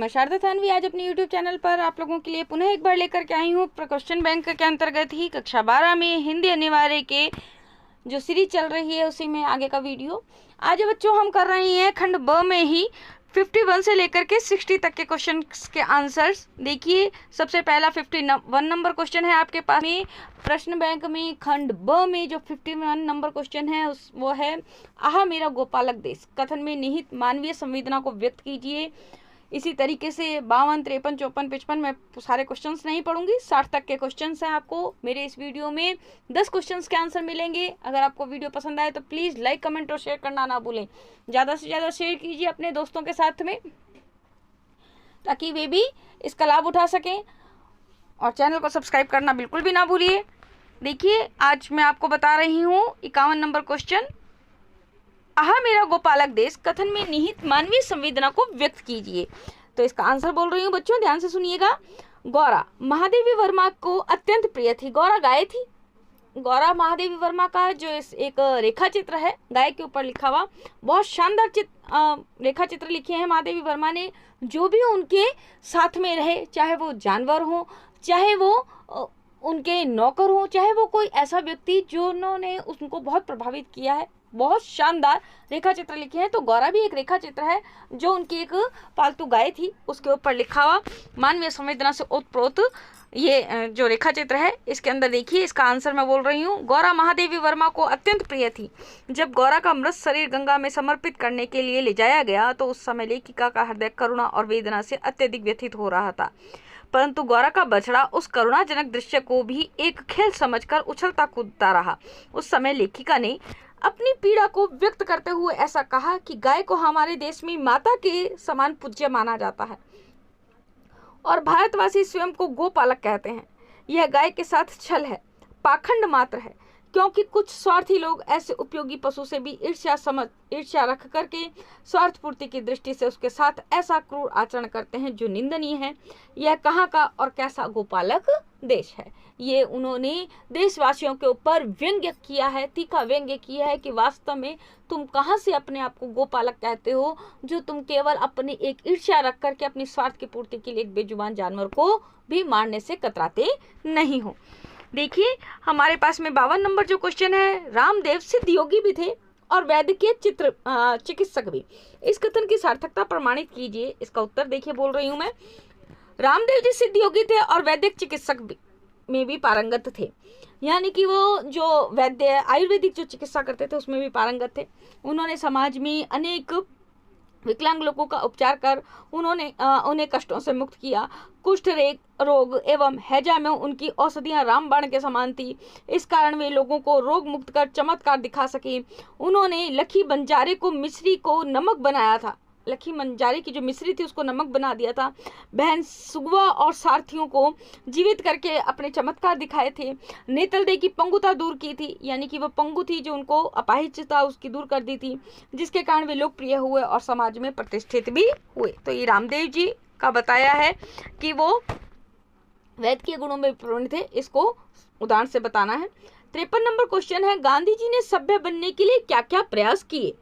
मैं शारदा थानवी आज अपने YouTube चैनल पर आप लोगों के लिए पुनः एक बार लेकर के आई हूँ क्वेश्चन बैंक के अंतर्गत ही कक्षा 12 में हिंदी अनिवार्य के जो सीरीज चल रही है उसी में आगे का वीडियो। आज बच्चों हम कर रहे हैं खंड ब में ही 51 से लेकर के 60 तक के क्वेश्चन के आंसर्स। देखिए सबसे पहला 51 नंबर क्वेश्चन है आपके पास में प्रश्न बैंक में खंड ब में जो 51 नंबर क्वेश्चन है वो है आहा मेरा गोपालक देश कथन में निहित मानवीय संवेदना को व्यक्त कीजिए। इसी तरीके से 52, 53, 54, 55 मैं सारे क्वेश्चंस नहीं पढ़ूंगी, 60 तक के क्वेश्चंस हैं। आपको मेरे इस वीडियो में 10 क्वेश्चंस के आंसर मिलेंगे। अगर आपको वीडियो पसंद आए तो प्लीज़ लाइक, कमेंट और शेयर करना ना भूलें। ज़्यादा से ज़्यादा शेयर कीजिए अपने दोस्तों के साथ में ताकि वे भी इसका लाभ उठा सकें, और चैनल को सब्सक्राइब करना बिल्कुल भी ना भूलिए। देखिए आज मैं आपको बता रही हूँ 51 नंबर क्वेश्चन, आहा मेरा गोपालक देश कथन में निहित मानवीय संवेदना को व्यक्त कीजिए। तो इसका आंसर बोल रही हूँ बच्चों, ध्यान से सुनिएगा। गौरा महादेवी वर्मा को अत्यंत प्रिय थी। गौरा गाय थी। गौरा महादेवी वर्मा का जो एक रेखा चित्र है गाय के ऊपर लिखा हुआ, बहुत शानदार रेखा चित्र लिखे हैं महादेवी वर्मा ने। जो भी उनके साथ में रहे, चाहे वो जानवर हो, चाहे वो उनके नौकर हो, चाहे वो कोई ऐसा व्यक्ति जिन्होंने उनको बहुत प्रभावित किया है, बहुत शानदार रेखा चित्र लिखे हैं। तो गौरा भी एक रेखा चित्र है जो उनकी एक पालतू गाय थी उसके ऊपर लिखा हुआ मानवीय संवेदना से ओतप्रोत ये जो रेखा चित्र है। इसके अंदर देखिए इसका आंसर मैं बोल रही हूँ, गौरा महादेवी वर्मा को अत्यंत प्रिय थी। जब गौरा का मृत शरीर गंगा में समर्पित करने के लिए ले जाया गया तो उस समय लेखिका का हृदय करुणा और वेदना से अत्यधिक व्यथित हो रहा था, परंतु गौरा का बछड़ा उस करुणाजनक दृश्य को भी एक खेल समझकर उछलता कूदता रहा। उस समय लेखिका ने अपनी पीड़ा को व्यक्त करते हुए ऐसा कहा कि गाय को हमारे देश में माता के समान पूज्य माना जाता है और भारतवासी स्वयं को गोपालक कहते हैं। यह गाय के साथ छल है, पाखंड मात्र है, क्योंकि कुछ स्वार्थी लोग ऐसे उपयोगी पशु से भी ईर्ष्या रख करके स्वार्थ पूर्ति की दृष्टि से उसके साथ ऐसा क्रूर आचरण करते हैं जो निंदनीय है। यह कहाँ का और कैसा गोपालक देश है। ये उन्होंने देशवासियों के ऊपर व्यंग्य किया है, तीखा व्यंग्य किया है कि वास्तव में तुम कहाँ से अपने आप को गोपालक कहते हो, जो तुम केवल अपनी एक ईर्ष्या रख करके अपनी स्वार्थ की पूर्ति के लिए एक बेजुबान जानवर को भी मारने से कतराते नहीं हो। देखिए हमारे पास में 52 नंबर जो क्वेश्चन है, रामदेव सिद्ध योगी भी थे और वैद्यकीय चिकित्सक भी। इस कथन की सार्थकता प्रमाणित कीजिए। इसका उत्तर देखिए बोल रही हूँ मैं, रामदेव जी सिद्ध योगी थे और वैद्यक चिकित्सक में भी पारंगत थे, यानी कि वो जो वैद्य आयुर्वेदिक जो चिकित्सा करते थे उसमें भी पारंगत थे। उन्होंने समाज में अनेक विकलांग लोगों का उपचार कर उन्होंने उन्हें कष्टों से मुक्त किया। कुष्ठ रोग एवं हैजा में उनकी औषधियां रामबाण के समान थी। इस कारण वे लोगों को रोग मुक्त कर चमत्कार दिखा सके। उन्होंने लखी बंजारे को मिश्री को नमक बनाया था। लखी मंजारे की जो मिश्री थी उसको नमक बना दिया था। बहन सुगवा और सारथियों को जीवित करके अपने चमत्कार दिखाए थे। नेतल दे की पंगुता दूर की थी, यानी कि वो पंगु थी जो उनको अपाहिजता उसकी दूर कर दी थी, जिसके कारण वे लोकप्रिय हुए और समाज में प्रतिष्ठित भी हुए। तो ये रामदेव जी का बताया है कि वो वैद्य के गुणों में प्रवीण थे, इसको उदाहरण से बताना है। 53 नंबर क्वेश्चन है, गांधी जी ने सभ्य बनने के लिए क्या क्या प्रयास किए।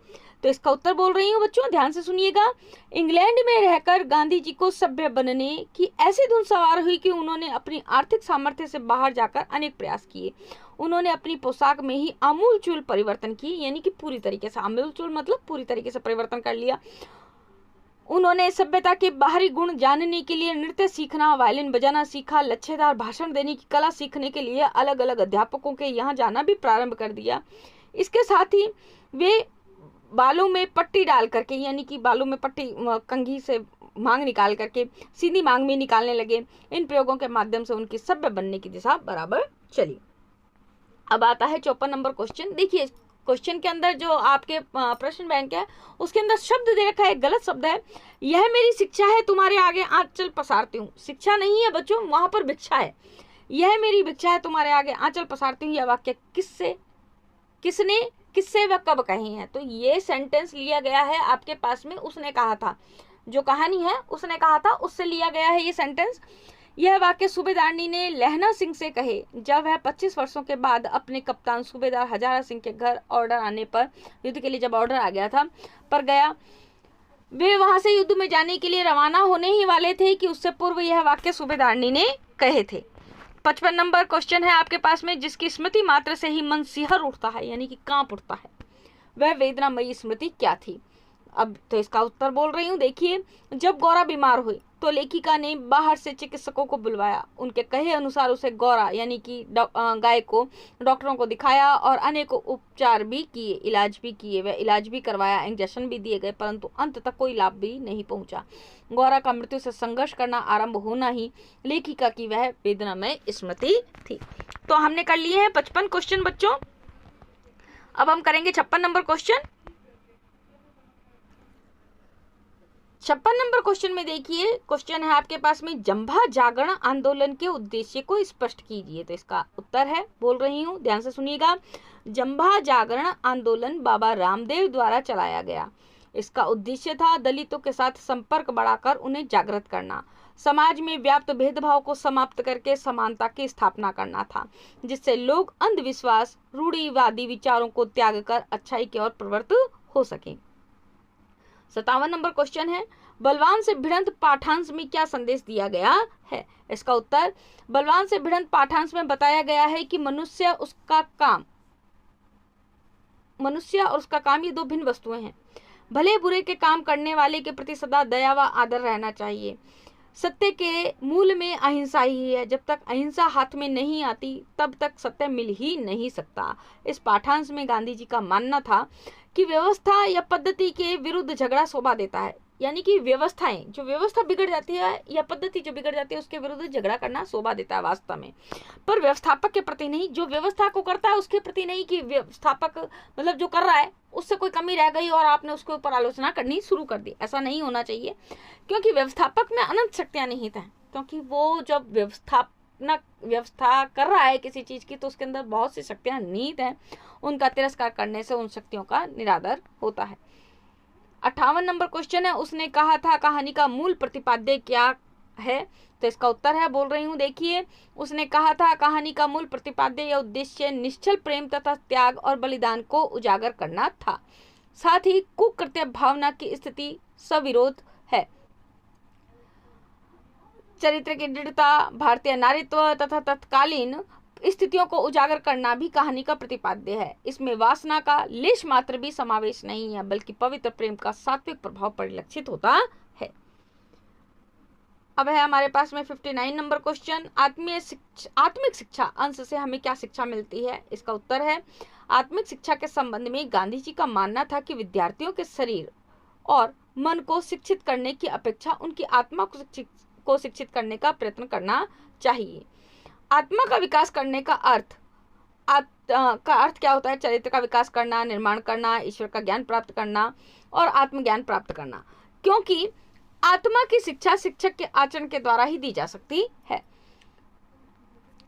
तो इसका उत्तर बोल रही हूँ बच्चों, ध्यान से सुनिएगा। इंग्लैंड में रहकर गांधी जी को सभ्य बनने की ऐसी धुन सवार हुई कि उन्होंने अपनी आर्थिक सामर्थ्य से बाहर जाकर अनेक प्रयास किए। उन्होंने अपनी पोशाक में ही आमूलचूल परिवर्तन किए, यानी कि पूरी तरीके से, आमूलचूल मतलब पूरी तरीके से परिवर्तन कर लिया। उन्होंने सभ्यता के बाहरी गुण जानने के लिए नृत्य सीखना, वायलिन बजाना सीखा। लच्छेदार भाषण देने की कला सीखने के लिए अलग अलग अध्यापकों के यहाँ जाना भी प्रारंभ कर दिया। इसके साथ ही वे बालों में पट्टी डाल करके, यानी कि बालों में पट्टी कंघी से मांग निकाल करके सीधी मांग में निकालने लगे। इन प्रयोगों के माध्यम से उनकी सभ्य बनने की दिशा बराबर चली। अब आता है 54 नंबर क्वेश्चन। देखिए क्वेश्चन के अंदर जो आपके प्रश्न बैंक है उसके अंदर शब्द दे रखा है, गलत शब्द है। यह मेरी शिक्षा है तुम्हारे आगे आंचल पसारती हूँ। शिक्षा नहीं है बच्चों, वहां पर भिक्षा है। यह मेरी भिक्षा है तुम्हारे आगे आंचल पसारती हूँ। यह वाक्य किससे, किसने, किससे व कब कही है। तो ये सेंटेंस लिया गया है आपके पास में, उसने कहा था, जो कहानी है उसने कहा था, उससे लिया गया है ये सेंटेंस। यह वाक्य सूबेदारनी ने लहना सिंह से कहे जब वह 25 वर्षों के बाद अपने कप्तान सूबेदार हजारा सिंह के घर ऑर्डर आने पर, युद्ध के लिए जब ऑर्डर आ गया था, पर गया वे वहां से युद्ध में जाने के लिए रवाना होने ही वाले थे कि उससे पूर्व यह वाक्य सूबेदारनी ने कहे थे। 55 नंबर क्वेश्चन है आपके पास में, जिसकी स्मृति मात्र से ही मन सिहर उठता है, यानी कि कांप उठता है, वह वेदनामयी स्मृति क्या थी? अब तो इसका उत्तर बोल रही हूँ। देखिए, जब गौरा बीमार हुई तो लेखिका ने बाहर से चिकित्सकों को बुलवाया, उनके कहे अनुसार उसे गौरा यानी कि गाय को डॉक्टरों को दिखाया और अनेकों उपचार भी किए, इलाज भी किए, वह इलाज भी करवाया, इंजेक्शन भी दिए गए, परंतु अंत तक कोई लाभ भी नहीं पहुंचा। गौरा का मृत्यु से संघर्ष करना आरंभ होना ही लेखिका की वह वेदनामय स्मृति थी। तो हमने कर लिए हैं 55 क्वेश्चन बच्चों। अब हम करेंगे 56 नंबर क्वेश्चन। 56 नंबर क्वेश्चन में देखिए, क्वेश्चन है आपके पास में, जंभा जागरण आंदोलन के उद्देश्य को स्पष्ट कीजिए। तो इसका उत्तर है, बोल रही हूं, ध्यान से सुनिएगा। जंभा जागरण आंदोलन बाबा रामदेव द्वारा चलाया गया। इसका उद्देश्य था दलितों के साथ संपर्क बढ़ाकर उन्हें जागृत करना, समाज में व्याप्त भेदभाव को समाप्त करके समानता की स्थापना करना था, जिससे लोग अंधविश्वास, रूढ़िवादी विचारों को त्याग कर अच्छाई की ओर प्रवृत्त हो सके। 57 नंबर क्वेश्चन है, बलवान से भिड़ंत पाठांश में क्या संदेश दिया गया है? इसका उत्तर, बलवान से भिड़ंत पाठांश में बताया गया है कि मनुष्य और उसका काम ये दो भिन्न वस्तुएं हैं। भले बुरे के काम करने वाले के प्रति सदा दया व आदर रहना चाहिए। सत्य के मूल में अहिंसा ही है। जब तक अहिंसा हाथ में नहीं आती तब तक सत्य मिल ही नहीं सकता। इस पाठांश में गांधी जी का मानना था कि व्यवस्था या पद्धति के विरुद्ध झगड़ा शोभा देता है, यानी कि व्यवस्थाएं, जो व्यवस्था बिगड़ जाती है या पद्धति जो बिगड़ जाती है उसके विरुद्ध झगड़ा करना शोभा देता है वास्तव में, पर व्यवस्थापक के प्रति नहीं, जो व्यवस्था को करता है उसके प्रति नहीं, कि व्यवस्थापक मतलब जो कर रहा है उससे कोई कमी रह गई और आपने उसके ऊपर आलोचना करनी शुरू कर दी। ऐसा नहीं होना चाहिए, क्योंकि व्यवस्थापक में अनंत शक्तियां निहित हैं, क्योंकि वो जब व्यवस्था कर रहा है किसी चीज की तो उसके अंदर बहुत सी शक्तियां निहित हैं, उनका तिरस्कार करने से उन शक्तियों का निरादर होता है। 58 नंबर क्वेश्चन है, उसने कहा था कहानी का मूल प्रतिपाद्य क्या है? तो इसका उत्तर है, बोल रही हूँ, देखिए, उसने कहा था कहानी का मूल प्रतिपाद्य या उद्देश्य निश्चल प्रेम तथा त्याग और बलिदान को उजागर करना था। साथ ही कुकृत्य भावना की स्थिति सविरोध है। चरित्र की दृढ़ता, भारतीय नारीत्व तथा तत्कालीन स्थितियों को उजागर करना भी कहानी का प्रतिपाद्य है। इसमें वासना का लेश मात्र भी समावेश नहीं है, बल्कि पवित्र प्रेम का सात्विक प्रभाव परिलक्षित होता है। अब है हमारे पास में 59 नंबर क्वेश्चन, आत्मिक शिक्षा अंश से हमें क्या शिक्षा मिलती है? इसका उत्तर है, आत्मिक शिक्षा के संबंध में गांधी जी का मानना था कि विद्यार्थियों के शरीर और मन को शिक्षित करने की अपेक्षा उनकी आत्मा को शिक्षित करने का प्रयत्न करना चाहिए। आत्मा का विकास करने का अर्थ क्या होता है? चरित्र का विकास करना, निर्माण करना, ईश्वर का ज्ञान प्राप्त करना और आत्मज्ञान प्राप्त करना, क्योंकि आत्मा की शिक्षा शिक्षक के आचरण के द्वारा ही दी जा सकती है।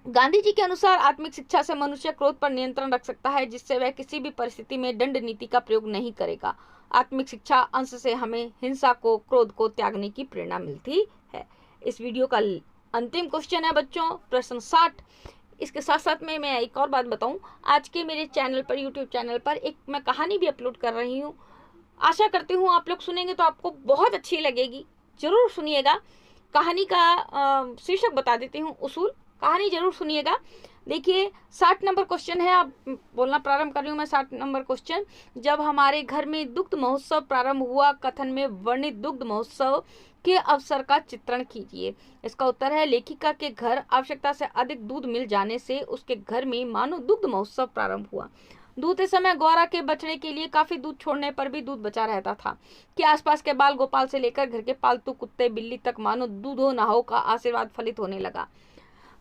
गांधी जी के अनुसार आत्मिक शिक्षा से मनुष्य क्रोध पर नियंत्रण रख सकता है, जिससे वह किसी भी परिस्थिति में दंड नीति का प्रयोग नहीं करेगा। आत्मिक शिक्षा अंश से हमें हिंसा को, क्रोध को त्यागने की प्रेरणा मिलती है। इस वीडियो का अंतिम क्वेश्चन है बच्चों, प्रश्न 60। इसके साथ साथ में मैं एक और बात बताऊं, आज के मेरे चैनल पर, यूट्यूब चैनल पर एक मैं कहानी भी अपलोड कर रही हूं। आशा करती हूं आप लोग सुनेंगे तो आपको बहुत अच्छी लगेगी, जरूर सुनिएगा। कहानी का शीर्षक बता देती हूँ, उसूल। कहानी जरूर सुनिएगा। देखिए, 60 नंबर क्वेश्चन है, अब बोलना प्रारंभ कर रही हूँ मैं। 60 नंबर क्वेश्चन, जब हमारे घर में दुग्ध महोत्सव प्रारंभ हुआ, कथन में वर्णित दुग्ध महोत्सव के अवसर का चित्रण कीजिए। इसका उत्तर है, लेखिका के घर आवश्यकता से अधिक दूध मिल जाने से उसके घर में मानो दुग्ध महोत्सव प्रारंभ हुआ। दूध समय गौरा के बछड़े के लिए काफी दूध छोड़ने पर भी दूध बचा रहता था कि आसपास के बाल गोपाल से लेकर घर के पालतू कुत्ते बिल्ली तक मानो दूधो नहो का आशीर्वाद फलित होने लगा।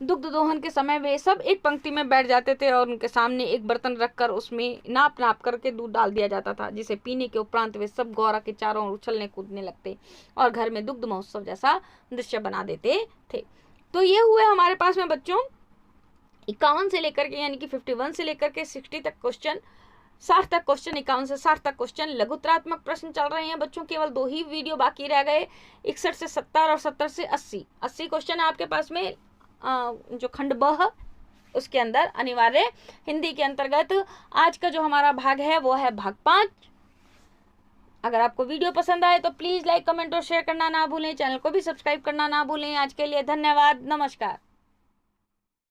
दुग्ध दोहन के समय वे सब एक पंक्ति में बैठ जाते थे और उनके सामने एक बर्तन रखकर उसमें नाप नाप करके दूध डाल दिया जाता था, जिसे पीने के उपरांत वे सब गौरा के चारों ओर उछलने कूदने लगते और घर में दुग्ध महोत्सव जैसा दृश्य बना देते थे। तो ये हुए हमारे पास में बच्चों 51 से लेकर के, यानी कि 51 से लेकर के 60 तक क्वेश्चन, 60 तक क्वेश्चन, 51 से 60 तक क्वेश्चन लघुत्रात्मक प्रश्न चल रहे हैं बच्चों। केवल 2 ही वीडियो बाकी रह गए, 61 से 70 और 70 से 80 क्वेश्चन है आपके पास में। जो खंड ब है उसके अंदर अनिवार्य हिंदी के अंतर्गत आज का जो हमारा भाग है वो है भाग 5। अगर आपको वीडियो पसंद आए तो प्लीज़ लाइक, कमेंट और शेयर करना ना भूलें। चैनल को भी सब्सक्राइब करना ना भूलें। आज के लिए धन्यवाद, नमस्कार।